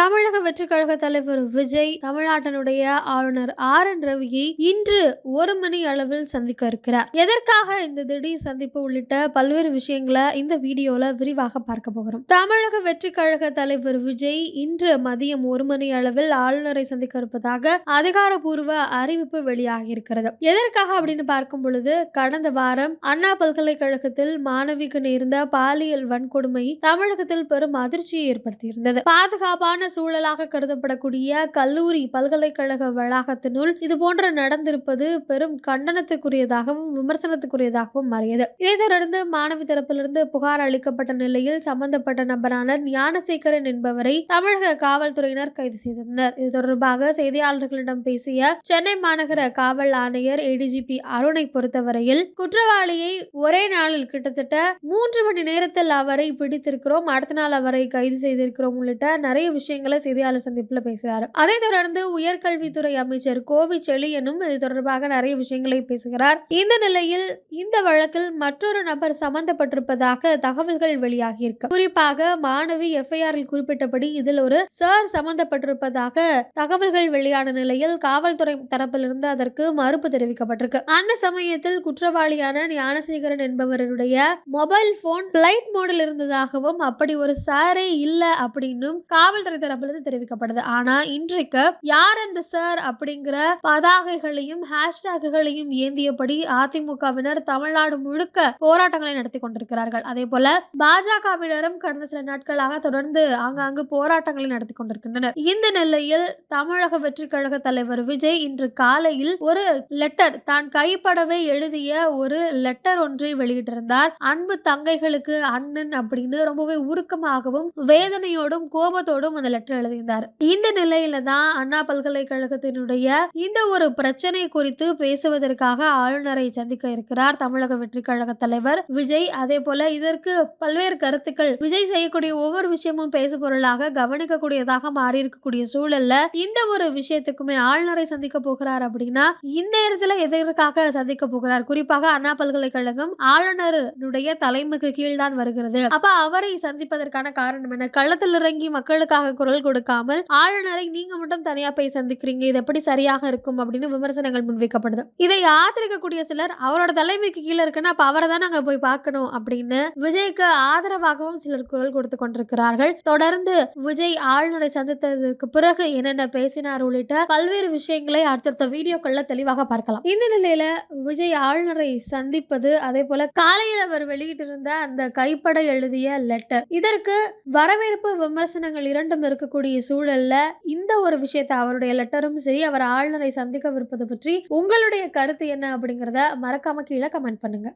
தமிழக வெற்றிக் கழக தலைவர் விஜய் தமிழ்நாட்டினுடைய ஆளுநர் RN ரவியை இன்று 1 மணி அளவில் சந்திக்க இருக்கிறார். எதற்காக இந்த திடீர் சந்திப்பு உள்ளிட்ட பல்வேறு விஷயங்களை இந்த வீடியோல விரிவாக பார்க்க போகிறோம். தமிழக வெற்றிக் கழக தலைவர் விஜய் இன்று மதியம் 1 மணி அளவில் ஆளுநரை சந்திக்க இருப்பதாக அதிகாரப்பூர்வ அறிவிப்பு வெளியாகி இருக்கிறது. எதற்காக அப்படின்னு பார்க்கும் பொழுது, கடந்த வாரம் அண்ணா பல்கலைக்கழகத்தில் மாணவிக்கு நேர்ந்த பாலியல் வன்கொடுமை தமிழகத்தில் பெரும் அதிர்ச்சியை ஏற்படுத்தியிருந்தது. பாதுகாப்பான சூழலாக கருதப்படக்கூடிய கல்லூரி பல்கலைக்கழக வளாகத்தினுள் இது போன்ற நடந்திருப்பது பெரும் கண்டனத்துக்குரியதாகவும் விமர்சனத்துக்குரியதாகவும் மாறியது. இதைத் தொடர்ந்து மாணவி தரப்பிலிருந்து புகார் அளிக்கப்பட்ட நிலையில் சம்பந்தப்பட்ட நபரான ஞானசேகரன் என்பவரை தமிழக காவல்துறையினர் கைது செய்தனர். இது தொடர்பாக செய்தியாளர்களிடம் பேசிய சென்னை மாநகர காவல் ஆணையர் ADGP அருணை பொறுத்தவரையில், குற்றவாளியை ஒரே நாளில் கிட்டத்தட்ட 3 மணி நேரத்தில் அவரை பிடித்திருக்கிறோம், அடுத்த நாள் அவரை கைது செய்திருக்கிறோம் உள்ளிட்ட நிறைய விஷயங்களை செய்தியாளர் சந்திப்புல பேசுகிறார். அதைத் தொடர்ந்து உயர்கல்வித்துறை அமைச்சர் கோவிச்செழியனும் இது தொடர்பாக நிறைய விஷயங்களை பேசுகிறார். இந்த நிலையில் இந்த வழக்கில் மற்றொரு நபர் சம்பந்தப்பட்டிருப்பதாக தகவல்கள் வெளியாகி இருக்கு. குறிப்பாக மாணவி FIR-இல் குறிப்பிட்டபடி இதில் ஒரு சார் சம்பந்தப்பட்டிருப்பதாக தகவல்கள் வெளியான நிலையில் காவல்துறை தரப்பிலிருந்து அதற்கு மறுப்பு தெரிவிக்கப்பட்டிருக்கு. அந்த சமயத்தில் குற்றவாளியான ஞானசேகரன் என்பவருடைய மொபைல் போன் பிளைட் மோடில் இருந்ததாகவும், அப்படி ஒரு சாரே இல்ல அப்படின்னும் காவல்துறை தரப்பிலிருந்து தெரிவிக்கப்படுது. ஆனா இன்றைக்கு யார் அந்த சார் அப்படிங்கிற பதாகைகளையும் ஹேஷ்டாக்குகளையும் ஏந்தியபடி அதிமுகவினர் தமிழ்நாடு முழுக்க போராட்டங்களை நடத்தி கொண்டிருக்கிறார்கள். அதே போல பாஜகவினரும் கடந்த சில நாட்களாக தொடர்ந்து ஆங்காங்கு போராட்டங்களை நடத்தி கொண்டிருக்கின்றனர். இந்த நிலையில் தமிழக வெற்றிக் கழக தலைவர் விஜய் இன்று காலையில் ஒரு லெட்டர், தான் கைப்படவே எழுதிய ஒரு லெட்டர் ஒன்றை வெளியிட்டிருந்தார். அன்பு தங்கைகளுக்கு அண்ணன் அப்படின்னு ரொம்பவே உருக்கமாகவும் வேதனையோடும் கோபத்தோடும் அந்த லெட்டர் எழுதியிருந்தார். இந்த நிலையில தான் அண்ணா பல்கலைக்கழகத்தினுடைய இந்த ஒரு பிரச்சனை குறித்து பேசுவதற்காக ஆளுநரை சந்திக்க இருக்கிறார் தமிழக வெற்றிக் கழக தலைவர் விஜய். அதே போல இதற்கு பல்வேறு கருத்துக்கள், விஜய் செய்யக்கூடிய ஒவ்வொரு விஷயமும் பேசு பொருளாக கவனிக்கக்கூடியதாக மாறி இருக்கக்கூடிய சூழல்ல இந்த ஒரு விஷயத்துக்குமே ஆளுநரை சந்திக்க போகிறார். அப்படின்னா இந்த இடத்துல எதற்காக சந்திக்க போகிறார்? குறிப்பாக அண்ணா பல்கலைக்கழகம் ஆளுநருடைய தலைமைக்கு கீழ் தான் வருகிறது. அப்ப அவரை சந்திப்பதற்கான காரணம் என்ன? களத்தில் இறங்கி மக்களுக்காக குரல் கொடுக்காமல் ஆளுநரை நீங்க மட்டும் தனியா போய் சந்திக்கிறீங்க, இது எப்படி சரியாக இருக்கும் அப்படின்னு விமர்சனங்கள் முன்வைக்கப்படுது. இதை ஆதரிக்கக்கூடிய சிலர் அவரோட தலைமைக்கு கீழே இருக்குன்னா அப்ப அவரை தான் நாங்க போய் பார்க்கணும் அப்படின்னு விஜய்க்கு ஆதரவாகவும் சிலர் குரல் கொடுத்து கொண்டிருக்கிறார்கள். தொடர்ந்து விஜய் ஆளுநரை சந்தித்ததற்கு பிறகு என்னென்ன பேசினார் உள்ளிட்ட பல்வேறு விஷயங்களை அடுத்தடுத்த வீடியோக்கள்ல தெளிவாக பார்க்கலாம். இந்த நிலையில விஜய் ஆளுநரை சந்திப்பது, அதே போல காலையில் அவர் வெளியிட்டிருந்த அந்த கைப்பட எழுதிய லெட்டர், இதற்கு வரவேற்பு விமர்சனங்கள் இரண்டும் இருக்கக்கூடிய சூழல்ல இந்த ஒரு விஷயத்தை, அவருடைய லெட்டரும் சரி, அவர் ஆளுநரை சந்திக்கவிருப்பது பற்றி உங்களுடைய கருத்து என்ன அப்படிங்கறத மறக்காம கீழே கமெண்ட் பண்ணுங்க.